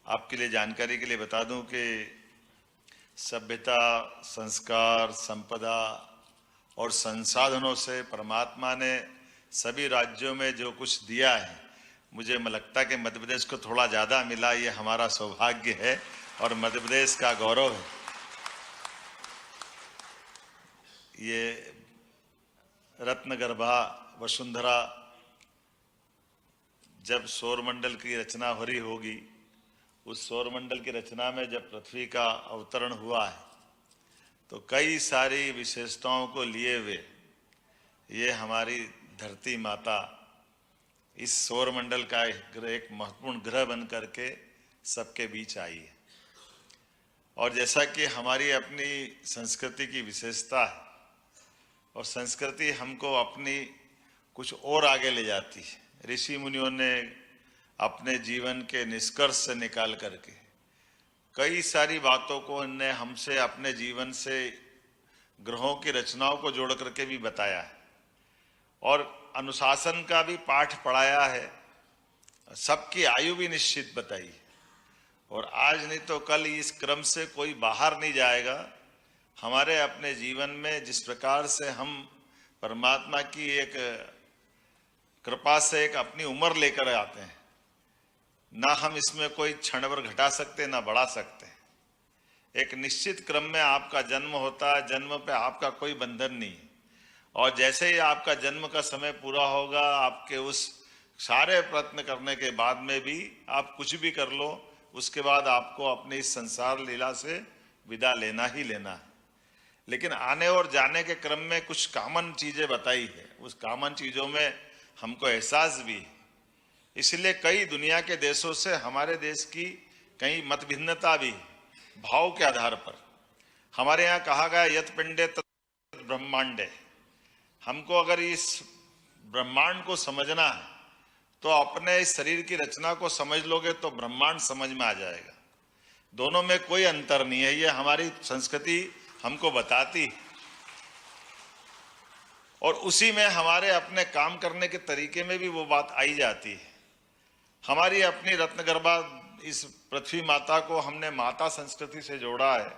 आपके लिए जानकारी के लिए बता दूं कि सभ्यता, संस्कार, संपदा और संसाधनों से परमात्मा ने सभी राज्यों में जो कुछ दिया है, मुझे लगता है कि मध्य प्रदेश को थोड़ा ज़्यादा मिला। ये हमारा सौभाग्य है और मध्य प्रदेश का गौरव है। ये रत्नगर्भा वसुंधरा जब सौरमंडल की रचना हो रही होगी, उस सौरमंडल की रचना में जब पृथ्वी का अवतरण हुआ है तो कई सारी विशेषताओं को लिए हुए ये हमारी धरती माता इस सौरमंडल का एक महत्वपूर्ण ग्रह बन करके सबके बीच आई है। और जैसा कि हमारी अपनी संस्कृति की विशेषता है और संस्कृति हमको अपनी कुछ और आगे ले जाती है। ऋषि मुनियों ने अपने जीवन के निष्कर्ष से निकाल करके कई सारी बातों को इन्हें हमसे अपने जीवन से ग्रहों की रचनाओं को जोड़ करके भी बताया है और अनुशासन का भी पाठ पढ़ाया है। सबकी आयु भी निश्चित बताई है और आज नहीं तो कल इस क्रम से कोई बाहर नहीं जाएगा। हमारे अपने जीवन में जिस प्रकार से हम परमात्मा की एक कृपा से एक अपनी उम्र लेकर आते हैं, ना हम इसमें कोई क्षण भर घटा सकते ना बढ़ा सकते। एक निश्चित क्रम में आपका जन्म होता है, जन्म पे आपका कोई बंधन नहीं है और जैसे ही आपका जन्म का समय पूरा होगा, आपके उस सारे प्रयत्न करने के बाद में भी आप कुछ भी कर लो, उसके बाद आपको अपने इस संसार लीला से विदा लेना ही लेना है। लेकिन आने और जाने के क्रम में कुछ कॉमन चीजें बताई है, उस कॉमन चीजों में हमको एहसास भी है। इसलिए कई दुनिया के देशों से हमारे देश की कई मत भिन्नता भी भाव के आधार पर। हमारे यहाँ कहा गया यत पिंडे तत् ब्रह्मांडे। हमको अगर इस ब्रह्मांड को समझना है तो अपने इस शरीर की रचना को समझ लोगे तो ब्रह्मांड समझ में आ जाएगा। दोनों में कोई अंतर नहीं है, ये हमारी संस्कृति हमको बताती है। और उसी में हमारे अपने काम करने के तरीके में भी वो बात आई जाती है। हमारी अपनी रत्नगर्भा इस पृथ्वी माता को हमने माता संस्कृति से जोड़ा है,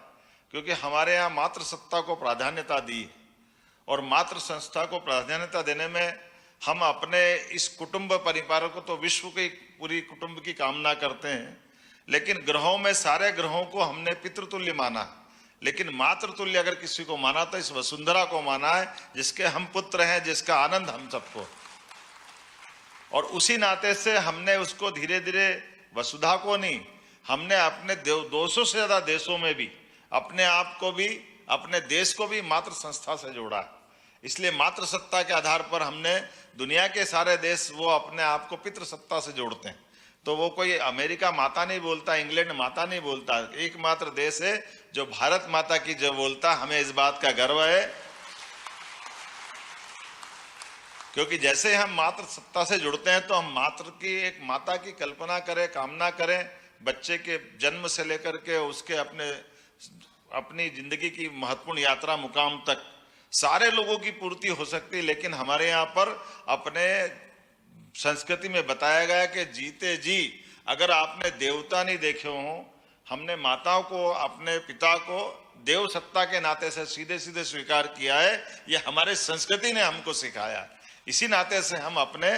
क्योंकि हमारे यहाँ मातृ सत्ता को प्राधान्यता दी है और मातृ संस्था को प्राधान्यता देने में हम अपने इस कुटुंब परिवार को तो विश्व की पूरी कुटुंब की कामना करते हैं, लेकिन ग्रहों में सारे ग्रहों को हमने पितृतुल्य माना, लेकिन मातृतुल्य अगर किसी को माना तो इस वसुंधरा को माना है, जिसके हम पुत्र हैं, जिसका आनंद हम सबको। और उसी नाते से हमने उसको धीरे धीरे वसुधा को नहीं, हमने अपने 200 से ज्यादा देशों में भी अपने आप को भी अपने देश को भी मातृ संस्था से जोड़ा है। इसलिए मातृ सत्ता के आधार पर हमने दुनिया के सारे देश वो अपने आप को पितृ सत्ता से जोड़ते हैं। तो वो कोई अमेरिका माता नहीं बोलता, इंग्लैंड माता नहीं बोलता, एकमात्र देश है जो भारत माता की जो बोलता। हमें इस बात का गर्व है, क्योंकि जैसे हम मातृ सत्ता से जुड़ते हैं तो हम मातृ की एक माता की कल्पना करें, कामना करें। बच्चे के जन्म से लेकर के उसके अपनी जिंदगी की महत्वपूर्ण यात्रा मुकाम तक सारे लोगों की पूर्ति हो सकती है। लेकिन हमारे यहाँ पर अपने संस्कृति में बताया गया कि जीते जी अगर आपने देवता नहीं देखे हों हमने माताओं को, अपने पिता को देव सत्ता के नाते से सीधे सीधे स्वीकार किया है। ये हमारे संस्कृति ने हमको सिखाया है। इसी नाते से हम अपने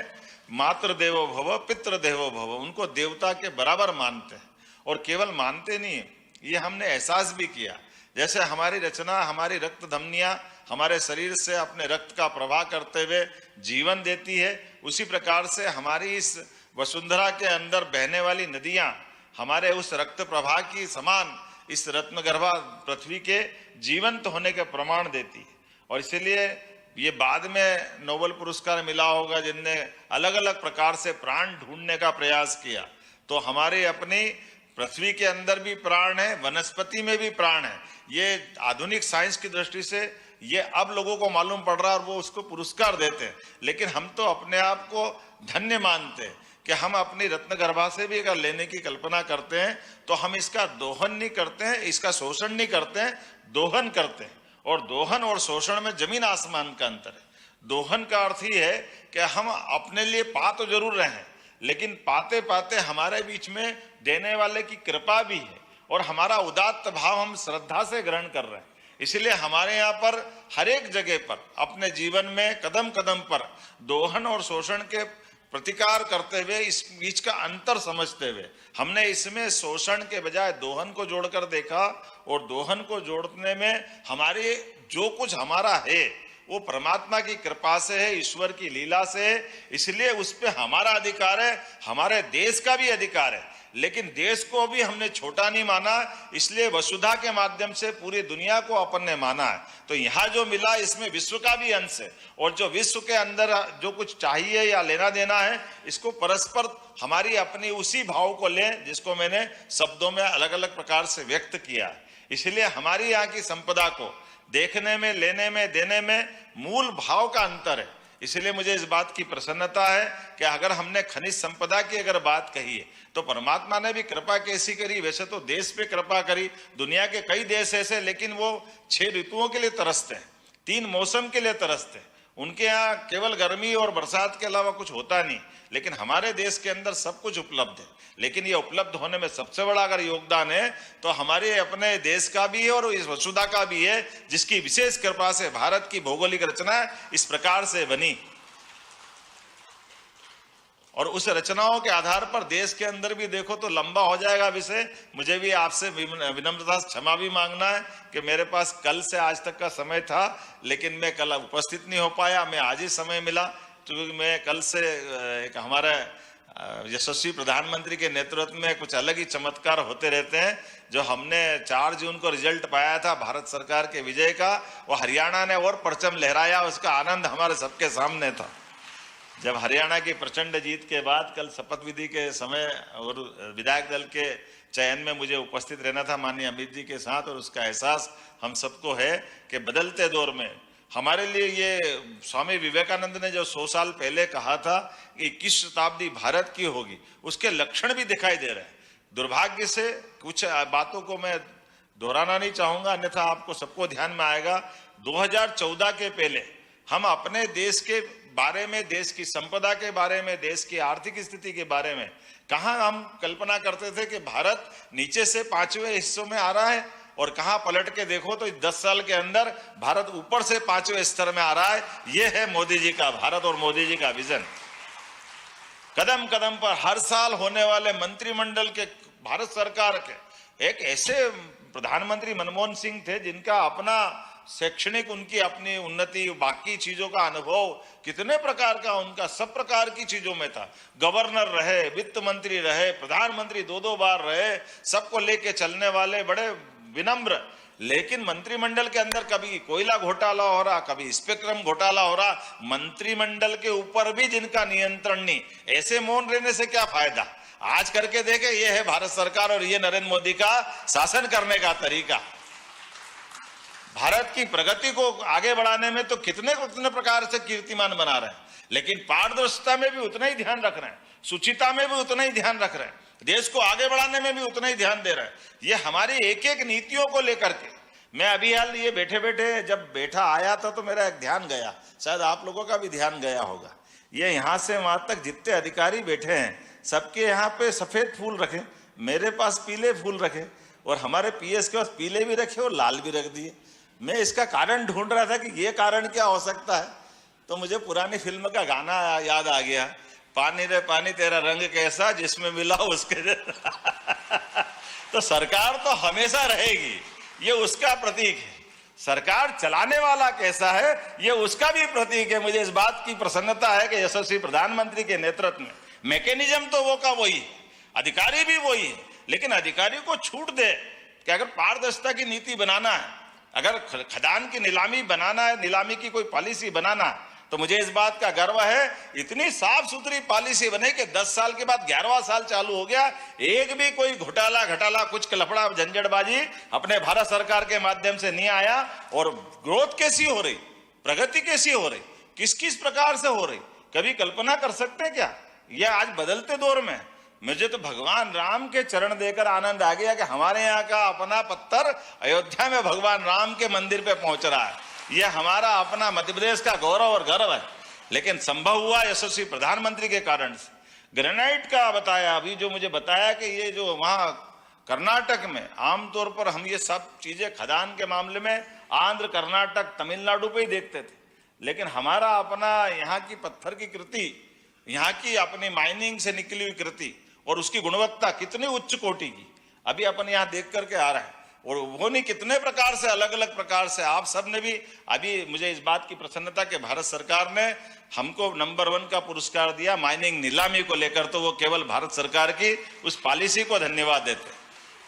मातृ देवो भव, पितृ देवो भव, उनको देवता के बराबर मानते हैं। और केवल मानते नहीं है, ये हमने एहसास भी किया। जैसे हमारी रचना, हमारी रक्त धमनियां हमारे शरीर से अपने रक्त का प्रवाह करते हुए जीवन देती है, उसी प्रकार से हमारी इस वसुंधरा के अंदर बहने वाली नदियां हमारे उस रक्त प्रवाह की समान इस रत्नगर्भा पृथ्वी के जीवंत होने के प्रमाण देती है। और इसीलिए ये बाद में नोबेल पुरस्कार मिला होगा जिनने अलग अलग प्रकार से प्राण ढूंढने का प्रयास किया। तो हमारे अपनी पृथ्वी के अंदर भी प्राण है, वनस्पति में भी प्राण है। ये आधुनिक साइंस की दृष्टि से ये अब लोगों को मालूम पड़ रहा है और वो उसको पुरस्कार देते हैं। लेकिन हम तो अपने आप को धन्य मानते हैं कि हम अपनी रत्नगर्भा से भी अगर लेने की कल्पना करते हैं तो हम इसका दोहन नहीं करते हैं, इसका शोषण नहीं करते हैं, दोहन करते हैं। और दोहन और शोषण में जमीन आसमान का अंतर है। दोहन का अर्थ ही है कि हम अपने लिए पा तो जरूर रहे हैं, लेकिन पाते पाते हमारे बीच में देने वाले की कृपा भी है और हमारा उदात्त भाव हम श्रद्धा से ग्रहण कर रहे हैं। इसलिए हमारे यहाँ पर हर एक जगह पर अपने जीवन में कदम कदम पर दोहन और शोषण के प्रतिकार करते हुए, इस बीच का अंतर समझते हुए हमने इसमें शोषण के बजाय दोहन को जोड़कर देखा। और दोहन को जोड़ने में हमारे जो कुछ हमारा है वो परमात्मा की कृपा से है, ईश्वर की लीला से है। इसलिए उस पर हमारा अधिकार है, हमारे देश का भी अधिकार है। लेकिन देश को भी हमने छोटा नहीं माना, इसलिए वसुधा के माध्यम से पूरी दुनिया को अपन ने माना है। तो यहाँ जो मिला इसमें विश्व का भी अंश है। और जो विश्व के अंदर जो कुछ चाहिए या लेना देना है, इसको परस्पर हमारी अपनी उसी भाव को लें जिसको मैंने शब्दों में अलग अलग प्रकार से व्यक्त किया है। इसलिए हमारी यहाँ की संपदा को देखने में, लेने में, देने में मूल भाव का अंतर है। इसलिए मुझे इस बात की प्रसन्नता है कि अगर हमने खनिज संपदा की अगर बात कही है तो परमात्मा ने भी कृपा कैसी करी। वैसे तो देश पे कृपा करी, दुनिया के कई देश ऐसे, लेकिन वो 6 ऋतुओं के लिए तरसते हैं, 3 मौसम के लिए तरसते हैं। उनके यहाँ केवल गर्मी और बरसात के अलावा कुछ होता नहीं। लेकिन हमारे देश के अंदर सब कुछ उपलब्ध है। लेकिन ये उपलब्ध होने में सबसे बड़ा अगर योगदान है तो हमारे अपने देश का भी है और इस वसुधा का भी है, जिसकी विशेष कृपा से भारत की भौगोलिक रचना इस प्रकार से बनी। और उस रचनाओं के आधार पर देश के अंदर भी देखो तो लंबा हो जाएगा विषय। मुझे भी आपसे विनम्रता से क्षमा भी मांगना है कि मेरे पास कल से आज तक का समय था, लेकिन मैं कल उपस्थित नहीं हो पाया। मैं आज ही समय मिला क्योंकि मैं कल से एक हमारे यशस्वी प्रधानमंत्री के नेतृत्व में कुछ अलग ही चमत्कार होते रहते हैं। जो हमने 4 जून को रिजल्ट पाया था भारत सरकार के विजय का, वो हरियाणा ने और परचम लहराया, उसका आनंद हमारे सबके सामने था। जब हरियाणा की प्रचंड जीत के बाद कल शपथ विधि के समय और विधायक दल के चयन में मुझे उपस्थित रहना था माननीय अमित जी के साथ, और उसका एहसास हम सबको है कि बदलते दौर में हमारे लिए ये स्वामी विवेकानंद ने जो 100 साल पहले कहा था कि 21 शताब्दी भारत की होगी, उसके लक्षण भी दिखाई दे रहे हैं। दुर्भाग्य से कुछ बातों को मैं दोहराना नहीं चाहूंगा, अन्यथा आपको सबको ध्यान में आएगा। 2014 के पहले हम अपने देश के बारे में, देश की संपदा के बारे में, देश की आर्थिक स्थिति के बारे में कहाँ हम कल्पना करते थे कि भारत नीचे से 5वें हिस्सों में आ रहा है, और कहाँ पलट के देखो तो 10 साल के अंदर भारत ऊपर से 5वें स्तर में आ रहा है। ये है मोदी जी का भारत और मोदी जी का विजन। कदम कदम पर हर साल होने वाले मंत्रिमंडल के, भारत सरकार के एक ऐसे प्रधानमंत्री मनमोहन सिंह थे जिनका अपना शैक्षणिक, उनकी अपनी उन्नति, बाकी चीजों का अनुभव कितने प्रकार का उनका सब प्रकार की चीजों में था। गवर्नर रहे, वित्त मंत्री रहे, प्रधानमंत्री 2-2 बार रहे, सबको लेके चलने वाले, बड़े विनम्र। लेकिन मंत्रिमंडल के अंदर कभी कोयला घोटाला हो रहा, कभी स्पेक्ट्रम घोटाला हो रहा, मंत्रिमंडल के ऊपर भी जिनका नियंत्रण नहीं, ऐसे मौन रहने से क्या फायदा। आज करके देखे, ये है भारत सरकार और ये नरेंद्र मोदी का शासन करने का तरीका। भारत की प्रगति को आगे बढ़ाने में तो कितने प्रकार से कीर्तिमान बना रहे हैं, लेकिन पारदर्शिता में भी उतना ही ध्यान रख रहे हैं, शुचिता में भी उतना ही ध्यान रख रहे हैं, देश को आगे बढ़ाने में भी उतना ही ध्यान दे रहे हैं। ये हमारी एक एक नीतियों को लेकर के, मैं अभी हाल ये बैठे बैठे जब बैठा आया था तो मेरा एक ध्यान गया, शायद आप लोगों का भी ध्यान गया होगा। ये यहाँ से वहां तक जितने अधिकारी बैठे हैं सबके यहाँ पे सफेद फूल रखे, मेरे पास पीले फूल रखे। और हमारे पीएस के पास पीले भी रखे और लाल भी रख दिए। मैं इसका कारण ढूंढ रहा था कि ये कारण क्या हो सकता है, तो मुझे पुरानी फिल्म का गाना याद आ गया, पानी रे पानी तेरा रंग कैसा जिसमें मिला उसके तो सरकार तो हमेशा रहेगी, ये उसका प्रतीक है। सरकार चलाने वाला कैसा है ये उसका भी प्रतीक है। मुझे इस बात की प्रसन्नता है कि यशस्वी प्रधानमंत्री के नेतृत्व में मैकेनिज्म तो वो का वही, अधिकारी भी वही है, लेकिन अधिकारी को छूट दे कि अगर पारदर्शिता की नीति बनाना है, अगर खदान की नीलामी बनाना है, नीलामी की कोई पॉलिसी बनाना है, तो मुझे इस बात का गर्व है इतनी साफ सुथरी पॉलिसी बने कि 10 साल के बाद 11वां साल चालू हो गया, एक भी कोई घोटाला कुछ लफड़ा झंझटबाजी अपने भारत सरकार के माध्यम से नहीं आया। और ग्रोथ कैसी हो रही, प्रगति कैसी हो रही, किस किस प्रकार से हो रही, कभी कल्पना कर सकते हैं क्या? यह आज बदलते दौर में मुझे तो भगवान राम के चरण देकर आनंद आ गया कि हमारे यहाँ का अपना पत्थर अयोध्या में भगवान राम के मंदिर पे पहुंच रहा है। यह हमारा अपना मध्य प्रदेश का गौरव और गर्व है, लेकिन संभव हुआ यशस्वी प्रधानमंत्री के कारण से। ग्रेनाइट का बताया, अभी जो मुझे बताया कि ये जो वहां कर्नाटक में आमतौर पर हम ये सब चीजें खदान के मामले में आंध्र, कर्नाटक, तमिलनाडु पे ही देखते थे, लेकिन हमारा अपना यहाँ की पत्थर की कृति, यहाँ की अपनी माइनिंग से निकली हुई कृति और उसकी गुणवत्ता कितनी उच्च कोटि की अभी अपन यहाँ देख करके आ रहा है। और वो नहीं कितने प्रकार से, अलग अलग प्रकार से आप सब ने भी, अभी मुझे इस बात की प्रसन्नता कि भारत सरकार ने हमको नंबर 1 का पुरस्कार दिया माइनिंग नीलामी को लेकर, तो वो केवल भारत सरकार की उस पॉलिसी को धन्यवाद देते।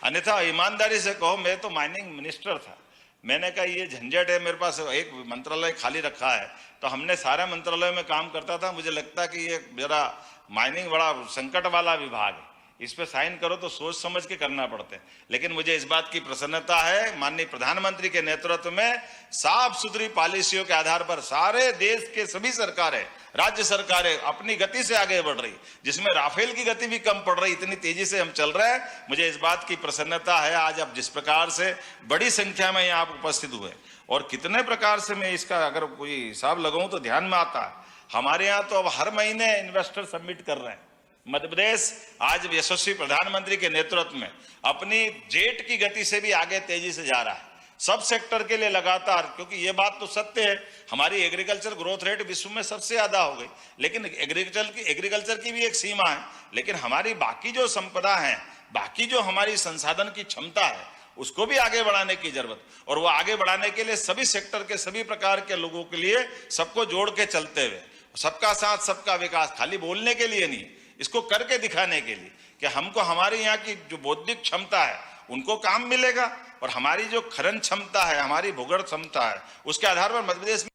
अन्यथा ईमानदारी से कहो, मैं तो माइनिंग मिनिस्टर था, मैंने कहा ये झंझट है, मेरे पास एक मंत्रालय खाली रखा है, तो हमने सारे मंत्रालय में काम करता था। मुझे लगता कि ये जरा माइनिंग बड़ा संकट वाला विभाग है, इस पे साइन करो तो सोच समझ के करना पड़ते हैं। लेकिन मुझे इस बात की प्रसन्नता है माननीय प्रधानमंत्री के नेतृत्व में साफ सुथरी पॉलिसियों के आधार पर सारे देश के सभी सरकारें, राज्य सरकारें अपनी गति से आगे बढ़ रही, जिसमें राफेल की गति भी कम पड़ रही, इतनी तेजी से हम चल रहे हैं। मुझे इस बात की प्रसन्नता है आज अब जिस प्रकार से बड़ी संख्या में यहाँ आप उपस्थित हुए और कितने प्रकार से मैं इसका अगर कोई हिसाब लगाऊं तो ध्यान में आता है। हमारे यहाँ तो अब हर महीने इन्वेस्टर सबमिट कर रहे हैं। मध्य प्रदेश आज यशस्वी प्रधानमंत्री के नेतृत्व में अपनी जेट की गति से भी आगे तेजी से जा रहा है, सब सेक्टर के लिए लगातार, क्योंकि ये बात तो सत्य है हमारी एग्रीकल्चर ग्रोथ रेट विश्व में सबसे ज्यादा हो गई, लेकिन एग्रीकल्चर की भी एक सीमा है। लेकिन हमारी बाकी जो संपदा है, बाकी जो हमारी संसाधन की क्षमता है, उसको भी आगे बढ़ाने की जरूरत, और वो आगे बढ़ाने के लिए सभी सेक्टर के सभी प्रकार के लोगों के लिए सबको जोड़ के चलते हुए, सबका साथ सबका विकास खाली बोलने के लिए नहीं, इसको करके दिखाने के लिए कि हमको हमारे यहाँ की जो बौद्धिक क्षमता है उनको काम मिलेगा, और हमारी जो खनन क्षमता है, हमारी भूगर्भ क्षमता है, उसके आधार पर मध्य प्रदेश में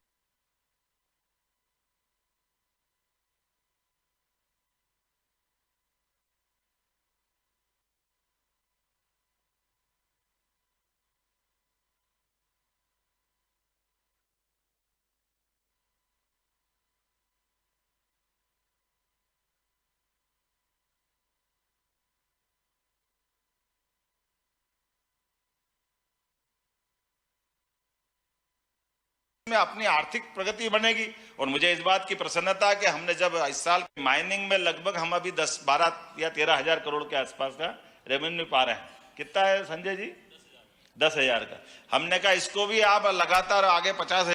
अपनी आर्थिक प्रगति बनेगी। और मुझे इस बात की प्रसन्नता है कि हमने जब इस साल माइनिंग में लगभग हम अभी 10, 12 या 13 हजार करोड़ के आसपास का रेवेन्यू पा रहे हैं। कितना है संजय जी? 10,000 का। हमने कहा इसको भी आप लगातार आगे 50,000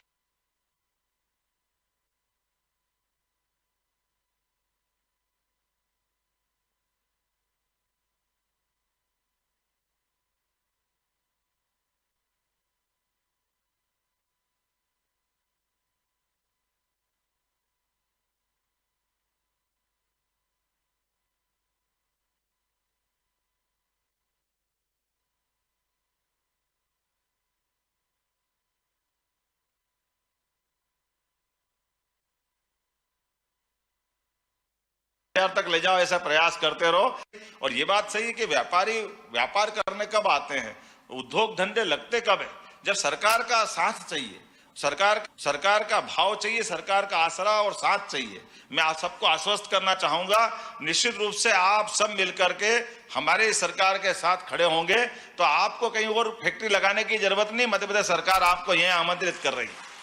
तक ले जाओ, ऐसा प्रयास करते रहो। और ये बात सही है कि व्यापारी व्यापार करने कब आते हैं, उद्योग धंधे लगते कब है? जब सरकार का साथ चाहिए, सरकार का भाव चाहिए, सरकार का आसरा और साथ चाहिए। मैं आप सबको आश्वस्त करना चाहूंगा, निश्चित रूप से आप सब मिलकर के हमारे सरकार के साथ खड़े होंगे तो आपको कहीं और फैक्ट्री लगाने की जरूरत नहीं, मध्य प्रदेश सरकार आपको यहां आमंत्रित कर रही है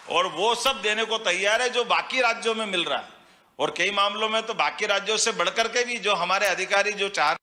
और वो सब देने को तैयार है जो बाकी राज्यों में मिल रहा है। और कई मामलों में तो बाकी राज्यों से बढ़कर के भी जो हमारे अधिकारी जो चाह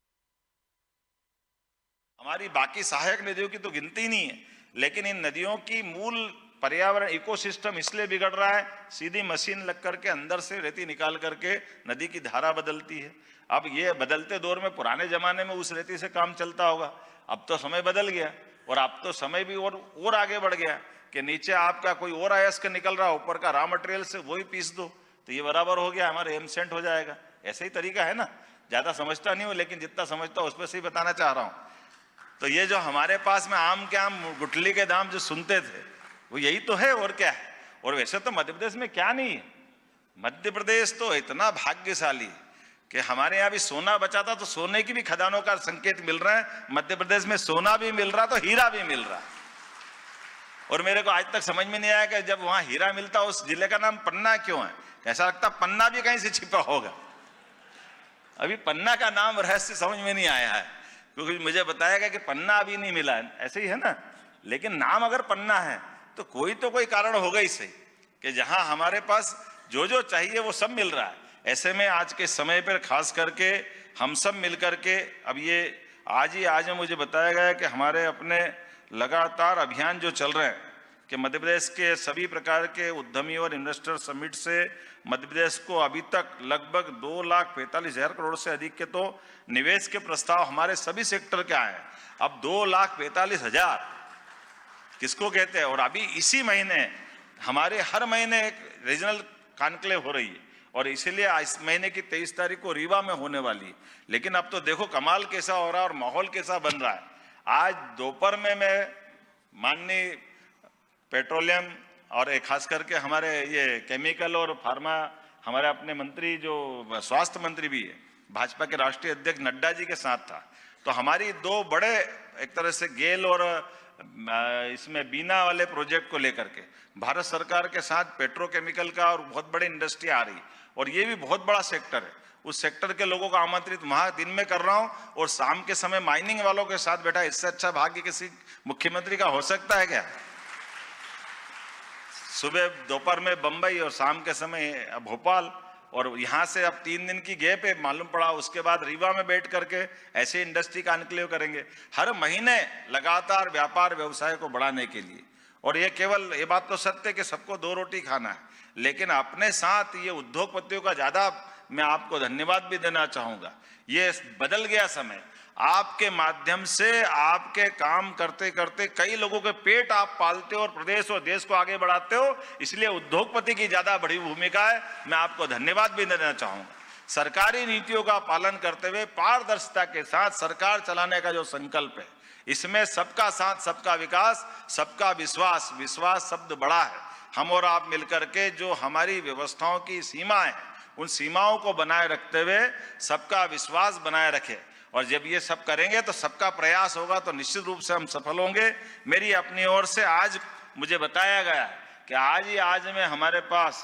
हमारी बाकी सहायक नदियों की तो गिनती नहीं है, लेकिन इन नदियों की मूल पर्यावरण इकोसिस्टम इसलिए बिगड़ रहा है, सीधी मशीन लग करके अंदर से रेती निकाल करके नदी की धारा बदलती है। अब ये बदलते दौर में, पुराने जमाने में उस रेती से काम चलता होगा, अब तो समय बदल गया और अब तो समय भी और आगे बढ़ गया कि नीचे आपका कोई और अयस्क निकल रहा, ऊपर का रॉ मटेरियल से वही पीस दो तो ये बराबर हो गया, हमारे एमसेंट हो जाएगा। ऐसा ही तरीका है ना। ज्यादा समझता नहीं हूं, लेकिन जितना समझता हूं उस पर से ही बताना चाह रहा हूं। तो ये जो हमारे पास में आम के आम गुठली के दाम जो सुनते थे, वो यही तो है और क्या है। और वैसे तो मध्य प्रदेश में क्या नहीं है, मध्य प्रदेश तो इतना भाग्यशाली है कि हमारे यहाँ भी सोना बचा था, तो सोने की भी खदानों का संकेत मिल रहा है। मध्य प्रदेश में सोना भी मिल रहा तो हीरा भी मिल रहा। और मेरे को आज तक समझ में नहीं आया कि जब वहां हीरा मिलता उस जिले का नाम पन्ना क्यों है। ऐसा लगता पन्ना भी कहीं से छिपा होगा। अभी पन्ना का नाम रहस्य समझ में नहीं आया है, क्योंकि मुझे बताया गया कि पन्ना अभी नहीं मिला है। ऐसे ही है ना, लेकिन नाम अगर पन्ना है तो कोई कारण होगा ही सही कि जहां हमारे पास जो जो चाहिए वो सब मिल रहा है। ऐसे में आज के समय पर खास करके हम सब मिलकर के, अब ये आज में मुझे बताया गया कि हमारे अपने लगातार अभियान जो चल रहे हैं कि मध्य प्रदेश के सभी प्रकार के उद्यमियों और इन्वेस्टर समिट से मध्य प्रदेश को अभी तक लगभग 2,45,000 करोड़ से अधिक के तो निवेश के प्रस्ताव हमारे सभी सेक्टर के आए हैं। अब 2,45,000 किसको कहते हैं। और अभी इसी महीने हमारे हर महीने एक रीजनल कॉन्क्लेव हो रही है और इसीलिए इस महीने की 23 तारीख को रीवा में होने वाली है। लेकिन अब तो देखो कमाल कैसा हो रहा है और माहौल कैसा बन रहा है। आज दोपहर में मैं माननीय पेट्रोलियम और खास करके हमारे ये केमिकल और फार्मा हमारे अपने मंत्री जो स्वास्थ्य मंत्री भी है, भाजपा के राष्ट्रीय अध्यक्ष नड्डा जी के साथ था। तो हमारी दो बड़े एक तरह से गेल और इसमें बीना वाले प्रोजेक्ट को लेकर के भारत सरकार के साथ पेट्रोकेमिकल का और बहुत बड़ी इंडस्ट्री आ रही और ये भी बहुत बड़ा सेक्टर है। उस सेक्टर के लोगों को आमंत्रित वहां दिन में कर रहा हूं और शाम के समय माइनिंग वालों के साथ बैठा। इससे अच्छा भाग्य किसी मुख्यमंत्री का हो सकता है क्या। सुबह दोपहर में बंबई और शाम के समय भोपाल, और यहाँ से अब 3 दिन की गैप है मालूम पड़ा। उसके बाद रीवा में बैठ करके ऐसे इंडस्ट्री का एनक्लेव करेंगे हर महीने लगातार व्यापार व्यवसाय को बढ़ाने के लिए। और ये केवल ये बात तो सत्य है कि सबको 2 रोटी खाना है, लेकिन अपने साथ ये उद्योगपतियों का ज्यादा मैं आपको धन्यवाद भी देना चाहूंगा। ये बदल गया समय, आपके माध्यम से आपके काम करते करते कई लोगों के पेट आप पालते हो और प्रदेश और देश को आगे बढ़ाते हो, इसलिए उद्योगपति की ज्यादा बड़ी भूमिका है। मैं आपको धन्यवाद भी देना चाहूंगा। सरकारी नीतियों का पालन करते हुए पारदर्शिता के साथ सरकार चलाने का जो संकल्प है, इसमें सबका साथ सबका विकास सबका विश्वास, विश्वास शब्द बड़ा है। हम और आप मिलकर के जो हमारी व्यवस्थाओं की सीमाएं, उन सीमाओं को बनाए रखते हुए सबका विश्वास बनाए रखें। और जब ये सब करेंगे तो सबका प्रयास होगा तो निश्चित रूप से हम सफल होंगे। मेरी अपनी ओर से आज मुझे बताया गया कि आज में हमारे पास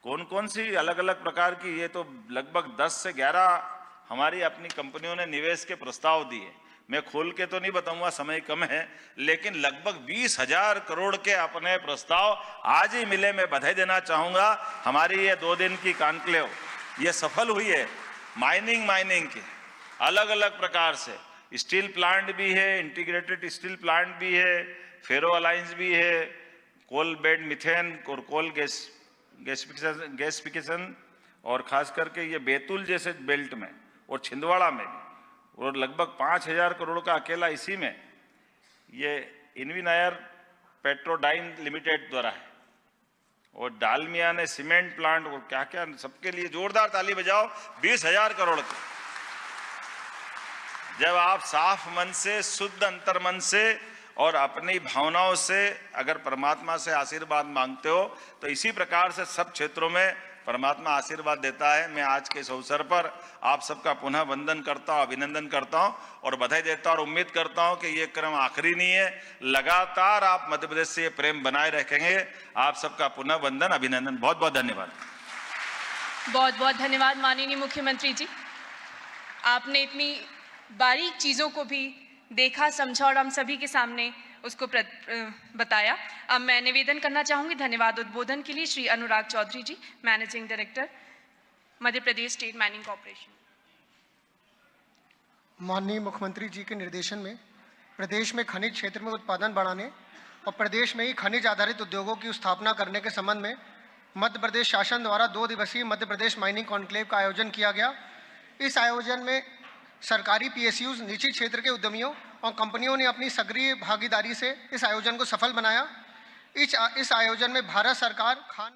कौन कौन सी अलग अलग प्रकार की, ये तो लगभग 10 से 11 हमारी अपनी कंपनियों ने निवेश के प्रस्ताव दिए। मैं खोल के तो नहीं बताऊंगा, समय कम है, लेकिन लगभग 20,000 करोड़ के अपने प्रस्ताव आज ही मिले। मैं बधाई देना चाहूंगा। हमारी ये 2 दिन की कॉन्क्लेव ये सफल हुई है। माइनिंग के अलग अलग प्रकार से स्टील प्लांट भी है, इंटीग्रेटेड स्टील प्लांट भी है, फेरो अलायंस भी है, कोल बेड मिथेन और कोल गैसिफिकेशन और खास करके ये बैतूल जैसे बेल्ट में और छिंदवाड़ा में भी, और लगभग 5,000 करोड़ का अकेला इसी में ये इन्विनायर पेट्रोडाइन लिमिटेड द्वारा है। और डालमिया ने सीमेंट प्लांट और क्या क्या, सबके लिए जोरदार ताली बजाओ। 20,000 करोड़ के। जब आप साफ मन से, शुद्ध अंतर्मन से और अपनी भावनाओं से अगर परमात्मा से आशीर्वाद मांगते हो तो इसी प्रकार से सब क्षेत्रों में परमात्मा आशीर्वाद देता है। मैं आज के इस अवसर पर आप सबका पुनः वंदन करता हूं, अभिनंदन करता हूं और बधाई देता हूं और उम्मीद करता हूं कि ये क्रम आखिरी नहीं है। लगातार आप मध्य प्रदेश से ये प्रेम बनाए रखेंगे। आप सबका पुनः वंदन, अभिनंदन। बहुत बहुत धन्यवाद। बहुत बहुत धन्यवाद माननीय मुख्यमंत्री जी। आपने इतनी बारीक चीज़ों को भी देखा, समझा और हम सभी के सामने उसको बताया। अब मैं निवेदन करना चाहूँगी धन्यवाद उद्बोधन के लिए श्री अनुराग चौधरी जी, managing director Madhya Pradesh state mining corporation. माननीय मुख्यमंत्री जी के निर्देशन में प्रदेश में खनिज क्षेत्र में उत्पादन बढ़ाने और प्रदेश में ही खनिज आधारित उद्योगों की स्थापना करने के संबंध में मध्य प्रदेश शासन द्वारा 2 दिवसीय मध्य प्रदेश माइनिंग कॉन्क्लेव का आयोजन किया गया। इस आयोजन में सरकारी PSUs, निजी क्षेत्र के उद्यमियों और कंपनियों ने अपनी सक्रिय भागीदारी से इस आयोजन को सफल बनाया। इस आयोजन में भारत सरकार, खान